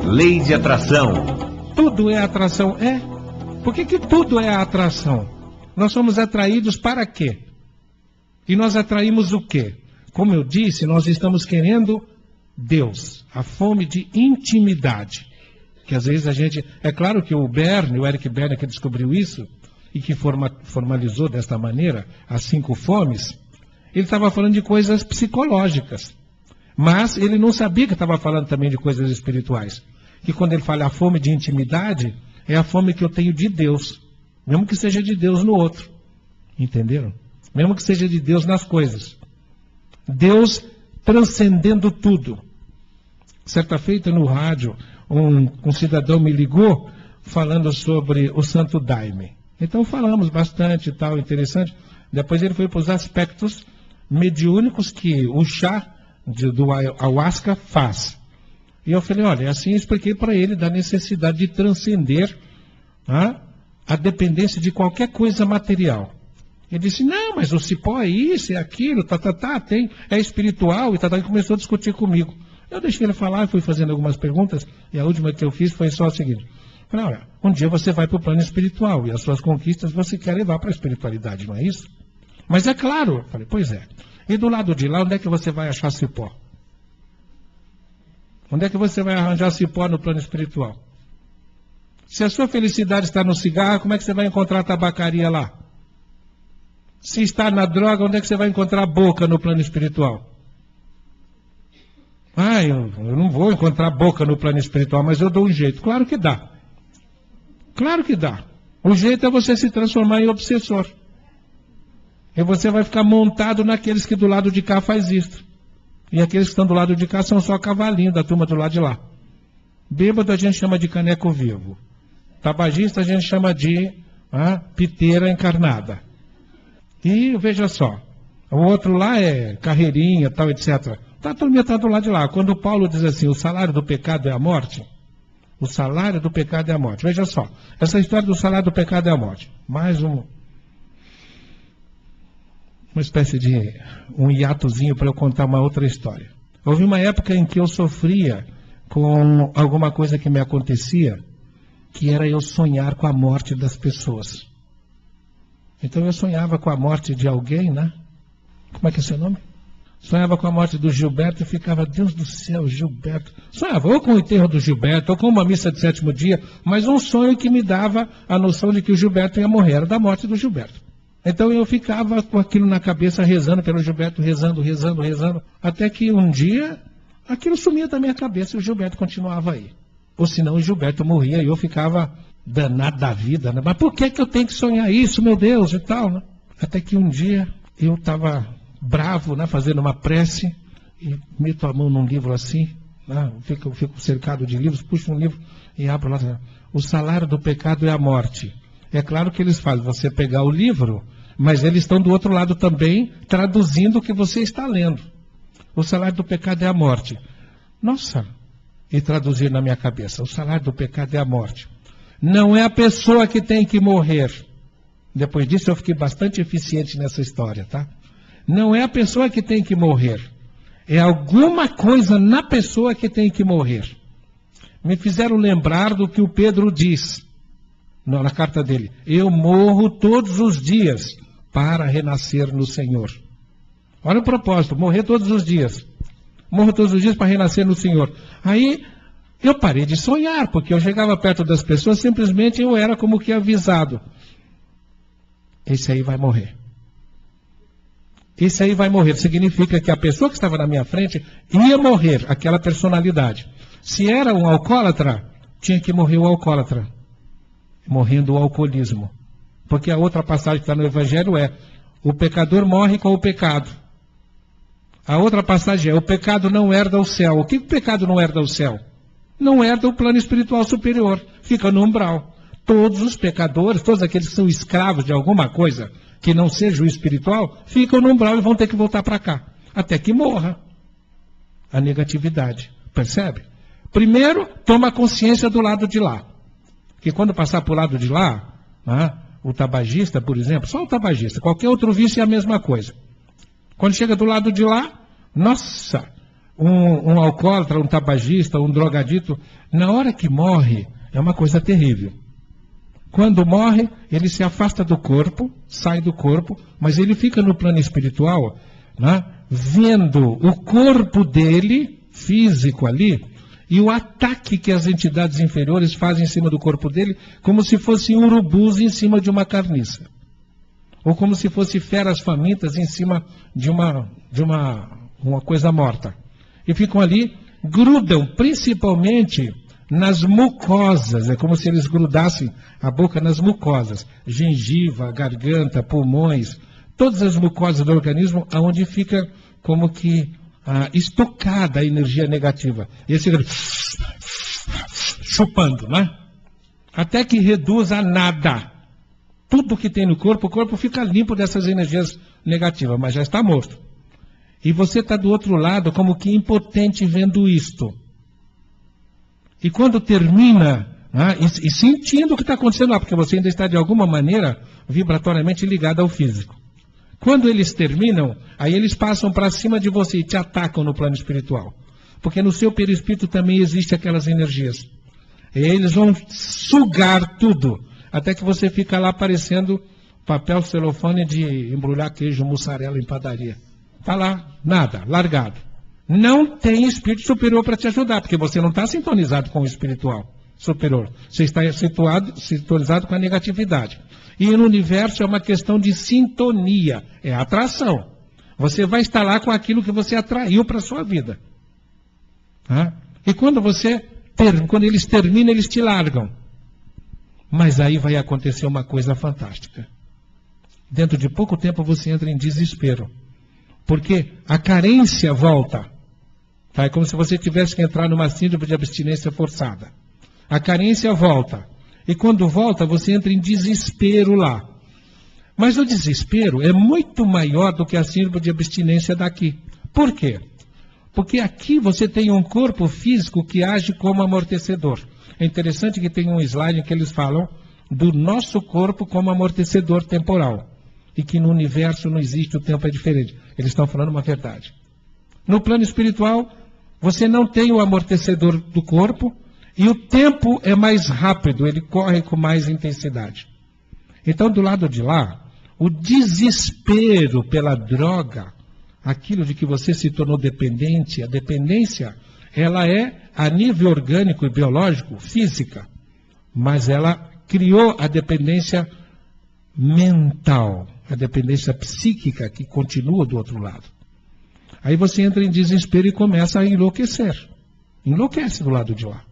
Lei de atração. Tudo é atração. É. Por que tudo é atração? Nós somos atraídos para quê? E nós atraímos o quê? Como eu disse, nós estamos querendo Deus. A fome de intimidade. Que às vezes a gente... É claro que o Eric Berne, que descobriu isso, e que formalizou desta maneira as 5 fomes, ele estava falando de coisas psicológicas. Mas ele não sabia que estava falando também de coisas espirituais. Que quando ele fala a fome de intimidade, é a fome que eu tenho de Deus. Mesmo que seja de Deus no outro. Entenderam? Mesmo que seja de Deus nas coisas. Deus transcendendo tudo. Certa feita no rádio, um cidadão me ligou falando sobre o Santo Daime. Então falamos bastante e tal, interessante. Depois ele foi para os aspectos mediúnicos que o chá do ayahuasca faz. E eu falei, olha, assim eu expliquei para ele da necessidade de transcender a dependência de qualquer coisa material. Ele disse, não, mas o cipó é isso, é aquilo, é espiritual, e e começou a discutir comigo. Eu deixei ele falar, fui fazendo algumas perguntas, e a última que eu fiz foi só o seguinte. Falei, olha, um dia você vai para o plano espiritual, e as suas conquistas você quer levar para a espiritualidade, não é isso? Mas é claro. Eu falei, pois é. E do lado de lá, onde é que você vai achar cipó? Onde é que você vai arranjar cipó no plano espiritual? Se a sua felicidade está no cigarro, como é que você vai encontrar tabacaria lá? Se está na droga, onde é que você vai encontrar boca no plano espiritual? Eu não vou encontrar boca no plano espiritual, mas eu dou um jeito. Claro que dá. Claro que dá. O jeito é você se transformar em obsessor. E você vai ficar montado naqueles que do lado de cá faz isso. E aqueles que estão do lado de cá são só cavalinho da turma do lado de lá. Bêbado a gente chama de caneco vivo. Tabagista a gente chama de piteira encarnada. E veja só, o outro lá é carreirinha, tal, etc. A turma está do lado de lá. Quando Paulo diz assim, o salário do pecado é a morte, o salário do pecado é a morte. Veja só, essa história do salário do pecado é a morte. Mais uma espécie de um hiatozinho para eu contar uma outra história. Houve uma época em que eu sofria com alguma coisa que me acontecia, que era eu sonhar com a morte das pessoas. Então eu sonhava com a morte de alguém, né? Como é que é seu nome? Sonhava com a morte do Gilberto e ficava, Deus do céu, Gilberto. Sonhava ou com o enterro do Gilberto, ou com uma missa de 7º dia, mas um sonho que me dava a noção de que o Gilberto ia morrer, era da morte do Gilberto. Então eu ficava com aquilo na cabeça, rezando pelo Gilberto, rezando, até que um dia aquilo sumia da minha cabeça e o Gilberto continuava aí. Ou senão o Gilberto morria e eu ficava danado da vida, né? Mas por que eu tenho que sonhar isso, meu Deus, e tal, né? Até que um dia eu estava bravo, né, fazendo uma prece, e meto a mão num livro assim, né, fico cercado de livros, puxo um livro e abro lá. O salário do pecado é a morte. É claro que eles fazem você pegar o livro, mas eles estão do outro lado também, traduzindo o que você está lendo. O salário do pecado é a morte. Nossa! E traduzir na minha cabeça, o salário do pecado é a morte. Não é a pessoa que tem que morrer. Depois disso eu fiquei bastante eficiente nessa história, tá? Não é a pessoa que tem que morrer. É alguma coisa na pessoa que tem que morrer. Me fizeram lembrar do que o Pedro diz na carta dele. Eu morro todos os dias para renascer no Senhor. Olha o propósito, morrer todos os dias. Morro todos os dias para renascer no Senhor. Aí eu parei de sonhar, porque eu chegava perto das pessoas, simplesmente eu era como que avisado. Esse aí vai morrer. Esse aí vai morrer. Significa que a pessoa que estava na minha frente ia morrer, aquela personalidade. Se era um alcoólatra, tinha que morrer o alcoólatra. Morrendo o alcoolismo. Porque a outra passagem que está no Evangelho é: o pecador morre com o pecado. A outra passagem é: o pecado não herda o céu. O que o pecado não herda o céu? Não herda o plano espiritual superior. Fica no umbral. Todos os pecadores, todos aqueles que são escravos de alguma coisa que não seja o espiritual, ficam no umbral e vão ter que voltar para cá. Até que morra a negatividade. Percebe? Primeiro, toma consciência do lado de lá. Que quando passar para o lado de lá, o tabagista, por exemplo, só o tabagista, qualquer outro vício é a mesma coisa. Quando chega do lado de lá, nossa, um alcoólatra, um tabagista, um drogadito, na hora que morre, é uma coisa terrível. Quando morre, ele se afasta do corpo, sai do corpo, mas ele fica no plano espiritual, né, vendo o corpo dele, físico ali, e o ataque que as entidades inferiores fazem em cima do corpo dele, como se fossem urubus em cima de uma carniça. Ou como se fossem feras famintas em cima de uma coisa morta. E ficam ali, grudam principalmente nas mucosas, é como se eles grudassem a boca nas mucosas, gengiva, garganta, pulmões, todas as mucosas do organismo, aonde fica como que estocada a energia negativa. E eles ficam chupando, né? Até que reduz a nada. Tudo que tem no corpo, o corpo fica limpo dessas energias negativas, mas já está morto. E você está do outro lado como que impotente vendo isto. E quando termina, né, e sentindo o que está acontecendo lá, porque você ainda está de alguma maneira vibratoriamente ligado ao físico. Quando eles terminam, aí eles passam para cima de você e te atacam no plano espiritual. Porque no seu perispírito também existem aquelas energias. E aí eles vão sugar tudo, até que você fica lá parecendo papel celofane de embrulhar queijo, mussarela em padaria. Está lá, nada, largado. Não tem espírito superior para te ajudar, porque você não está sintonizado com o espiritual superior. Você está sintonizado com a negatividade. E no universo é uma questão de sintonia, é atração. Você vai estar lá com aquilo que você atraiu para a sua vida. E quando eles terminam, eles te largam. Mas aí vai acontecer uma coisa fantástica. Dentro de pouco tempo você entra em desespero. Porque a carência volta. É como se você tivesse que entrar numa síndrome de abstinência forçada. A carência volta. E quando volta, você entra em desespero lá. Mas o desespero é muito maior do que a síndrome de abstinência daqui. Por quê? Porque aqui você tem um corpo físico que age como amortecedor. É interessante que tem um slide em que eles falam do nosso corpo como amortecedor temporal. E que no universo não existe, o tempo é diferente. Eles estão falando uma verdade. No plano espiritual, você não tem o amortecedor do corpo e o tempo é mais rápido, ele corre com mais intensidade. Então, do lado de lá, o desespero pela droga, aquilo de que você se tornou dependente, a dependência, ela é a nível orgânico e biológico, física, mas ela criou a dependência mental, a dependência psíquica que continua do outro lado. Aí você entra em desespero e começa a enlouquecer. Enlouquece do lado de lá.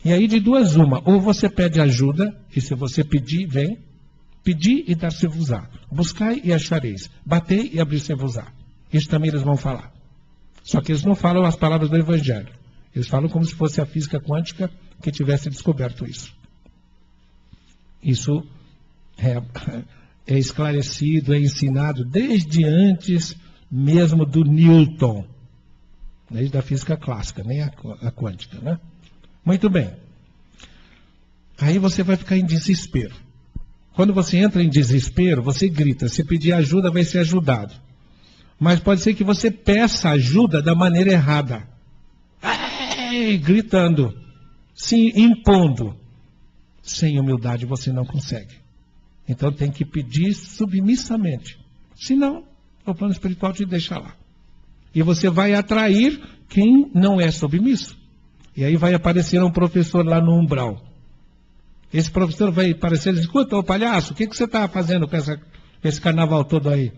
E aí de duas uma, ou você pede ajuda, e se você pedir, vem. Pedir e dar-se-vos-á. Buscai e achareis. Batei e abrir-se-vos-á. Isso também eles vão falar. Só que eles não falam as palavras do Evangelho. Eles falam como se fosse a física quântica que tivesse descoberto isso. Isso é esclarecido, é ensinado desde antes mesmo do Newton. Desde a física clássica, nem a quântica, né? Muito bem. Aí você vai ficar em desespero. Quando você entra em desespero, você grita. Se pedir ajuda, vai ser ajudado. Mas pode ser que você peça ajuda da maneira errada. Gritando. Se impondo. Sem humildade você não consegue. Então tem que pedir submissamente. Senão, o plano espiritual te deixa lá. E você vai atrair quem não é submisso. E aí vai aparecer um professor lá no umbral. Esse professor vai aparecer e diz, escuta, ô palhaço, o que você está fazendo com esse carnaval todo aí?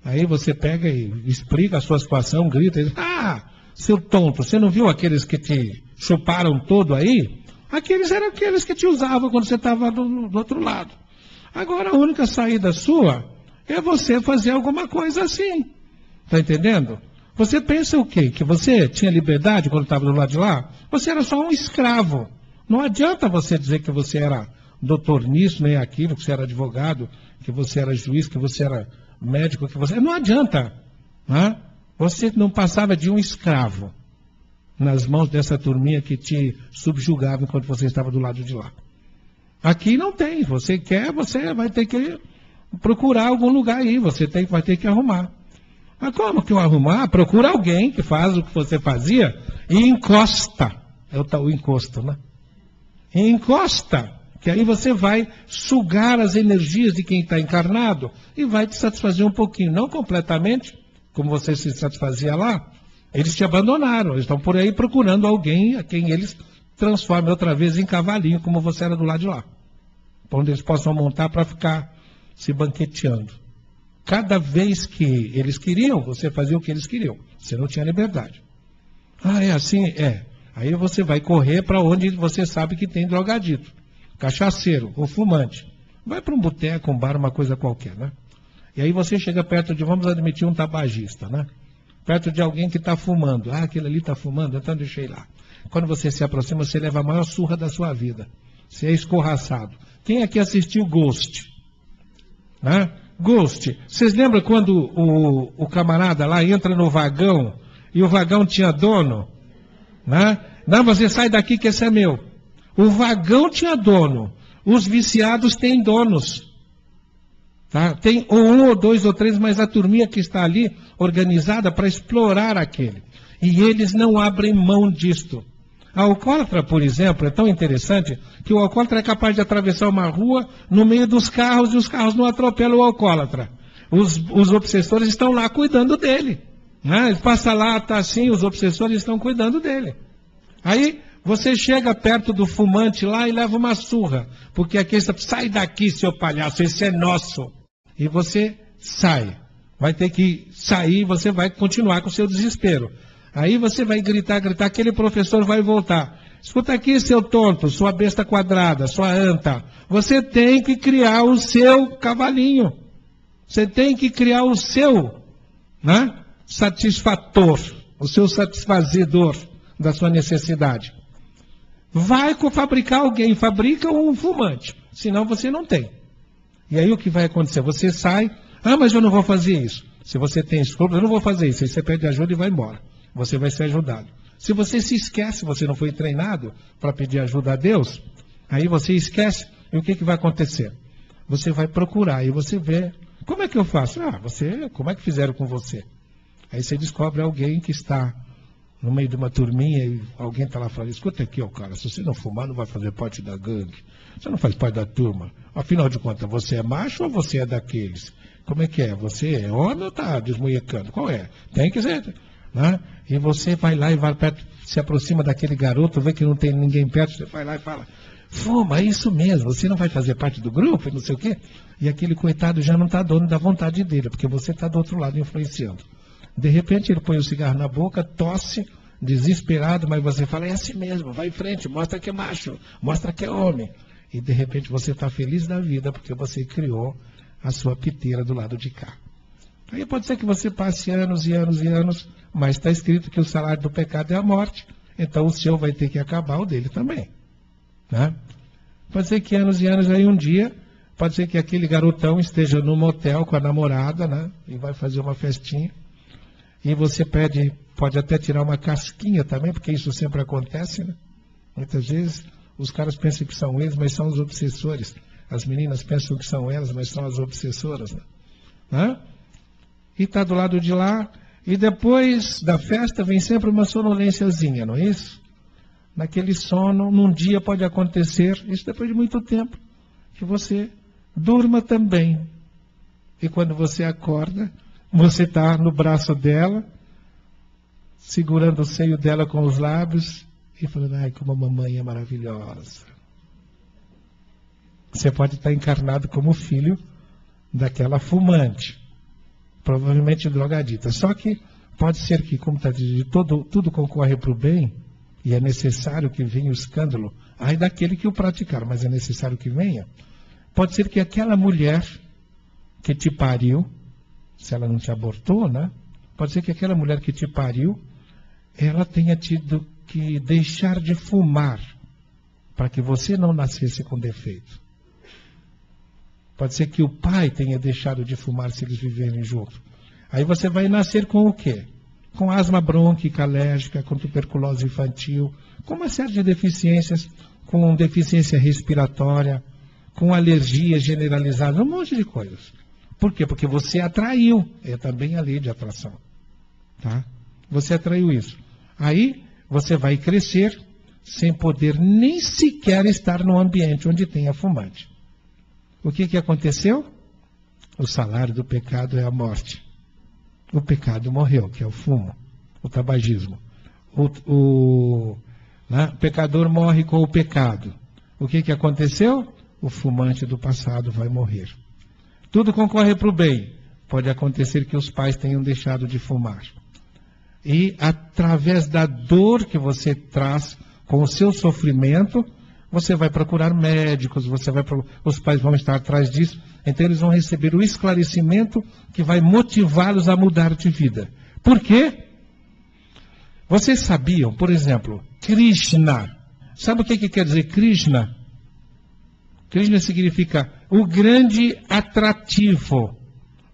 Aí você pega e explica a sua situação, grita e diz, seu tonto, você não viu aqueles que te chuparam todo aí? Aqueles eram aqueles que te usavam quando você estava do outro lado. Agora a única saída sua é você fazer alguma coisa assim. Está entendendo? Você pensa o quê? Que você tinha liberdade quando estava do lado de lá? Você era só um escravo. Não adianta você dizer que você era doutor nisso, nem aquilo, que você era advogado, que você era juiz, que você era médico, que você... Não adianta. Né? Você não passava de um escravo nas mãos dessa turminha que te subjugava enquanto você estava do lado de lá. Aqui não tem. Você quer, você vai ter que procurar algum lugar aí. Você vai ter que arrumar. Mas como que eu arrumo? Ah, procura alguém que faz o que você fazia e encosta. É o encosto, né? E encosta, que aí você vai sugar as energias de quem está encarnado e vai te satisfazer um pouquinho. Não completamente, como você se satisfazia lá. Eles te abandonaram, eles estão por aí procurando alguém a quem eles transformem outra vez em cavalinho, como você era do lado de lá. Onde eles possam montar para ficar se banqueteando. Cada vez que eles queriam, você fazia o que eles queriam. Você não tinha liberdade. Ah, é assim? É. Aí você vai correr para onde você sabe que tem drogadito. Cachaceiro ou fumante. Vai para um boteco, um bar, uma coisa qualquer, né? E aí você chega perto de, vamos admitir, um tabagista, né? Perto de alguém que está fumando. Ah, aquele ali está fumando, então deixei lá. Quando você se aproxima, você leva a maior surra da sua vida. Você é escorraçado. Quem aqui assistiu Ghost? Né? Ghost. Vocês lembram quando o camarada lá entra no vagão e o vagão tinha dono? Né? Não, você sai daqui que esse é meu. O vagão tinha dono. Os viciados têm donos. Tá? Tem ou um, ou dois, ou três, mas a turminha que está ali organizada para explorar aquele. E eles não abrem mão disto. A alcoólatra, por exemplo, é tão interessante que o alcoólatra é capaz de atravessar uma rua no meio dos carros e os carros não atropelam o alcoólatra. Os obsessores estão lá cuidando dele. Né? Ele passa lá, está assim, os obsessores estão cuidando dele. Aí você chega perto do fumante lá e leva uma surra, porque aqui está, sai daqui, seu palhaço, esse é nosso. E você sai. Vai ter que sair, você vai continuar com o seu desespero. Aí você vai gritar, aquele professor vai voltar. Escuta aqui, seu tonto, sua besta quadrada, sua anta. Você tem que criar o seu cavalinho. Você tem que criar o seu, né, satisfator, o seu satisfazedor da sua necessidade. Vai fabricar alguém, fabrica um fumante, senão você não tem. E aí o que vai acontecer? Você sai, ah, mas eu não vou fazer isso. Se você tem escrúpulos, eu não vou fazer isso. Aí você pede ajuda e vai embora. Você vai ser ajudado. Se você se esquece, você não foi treinado para pedir ajuda a Deus, aí você esquece, e o que vai acontecer? Você vai procurar, e você vê, como é que eu faço? Ah, como é que fizeram com você? Aí você descobre alguém que está no meio de uma turminha e alguém está lá falando, escuta aqui, ó, cara, se você não fumar, não vai fazer parte da gangue. Você não faz parte da turma. Afinal de contas, você é macho ou você é daqueles? Como é que é? Você é homem ou está desmunhecando? Qual é? Tem que ser... Né? E você vai lá e vai perto, se aproxima daquele garoto, vê que não tem ninguém perto, você vai lá e fala, fuma, é isso mesmo, você não vai fazer parte do grupo e não sei o quê. E aquele coitado já não está dono da vontade dele, porque você está do outro lado influenciando. De repente ele põe o cigarro na boca, tosse, desesperado, mas você fala, é assim mesmo, vai em frente, mostra que é macho, mostra que é homem. E de repente você está feliz da vida, porque você criou a sua piteira do lado de cá. Aí pode ser que você passe anos e anos e anos, mas está escrito que o salário do pecado é a morte, então o seu vai ter que acabar, o dele também. Né? Pode ser que anos e anos, aí um dia, pode ser que aquele garotão esteja no motel com a namorada, né? E vai fazer uma festinha, e você pode até tirar uma casquinha também, porque isso sempre acontece, né? Muitas vezes os caras pensam que são eles, mas são os obsessores. As meninas pensam que são elas, mas são as obsessoras. Né? E está do lado de lá, e depois da festa vem sempre uma sonolênciazinha, não é isso? Naquele sono, num dia pode acontecer, isso depois de muito tempo, que você durma também. E quando você acorda, você está no braço dela, segurando o seio dela com os lábios, e falando, ai, como a mamãe é maravilhosa. Você pode estar encarnado como filho daquela fumante. Provavelmente drogadita. Só que pode ser que, como está dizendo, tudo concorre para o bem, e é necessário que venha o escândalo, ai daquele que o praticar, mas é necessário que venha. Pode ser que aquela mulher que te pariu, se ela não te abortou, né? Pode ser que aquela mulher que te pariu, ela tenha tido que deixar de fumar, para que você não nascesse com defeito. Pode ser que o pai tenha deixado de fumar se eles viverem juntos. Aí você vai nascer com o quê? Com asma brônquica alérgica, com tuberculose infantil, com uma série de deficiências, com deficiência respiratória, com alergia generalizada, um monte de coisas. Por quê? Porque você atraiu. É também a lei de atração. Tá? Você atraiu isso. Aí você vai crescer sem poder nem sequer estar no ambiente onde tenha fumante. O que aconteceu? O salário do pecado é a morte. O pecado morreu, que é o fumo, o tabagismo. O pecador morre com o pecado. O que aconteceu? O fumante do passado vai morrer. Tudo concorre para o bem. Pode acontecer que os pais tenham deixado de fumar. E através da dor que você traz com o seu sofrimento, você vai procurar médicos, os pais vão estar atrás disso, então eles vão receber o esclarecimento que vai motivá-los a mudar de vida. Por quê? Vocês sabiam, por exemplo, Krishna. Sabe o que quer dizer Krishna? Krishna significa o grande atrativo,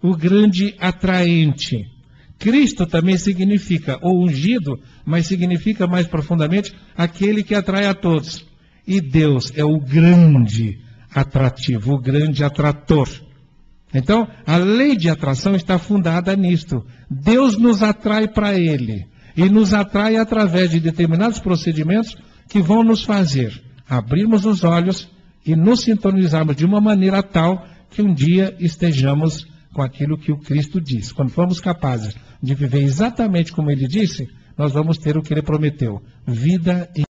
o grande atraente. Cristo também significa o ungido, mas significa mais profundamente aquele que atrai a todos. E Deus é o grande atrativo, o grande atrator. Então, a lei de atração está fundada nisto. Deus nos atrai para Ele. E nos atrai através de determinados procedimentos que vão nos fazer abrirmos os olhos e nos sintonizarmos de uma maneira tal que um dia estejamos com aquilo que o Cristo diz. Quando formos capazes de viver exatamente como Ele disse, nós vamos ter o que Ele prometeu: vida e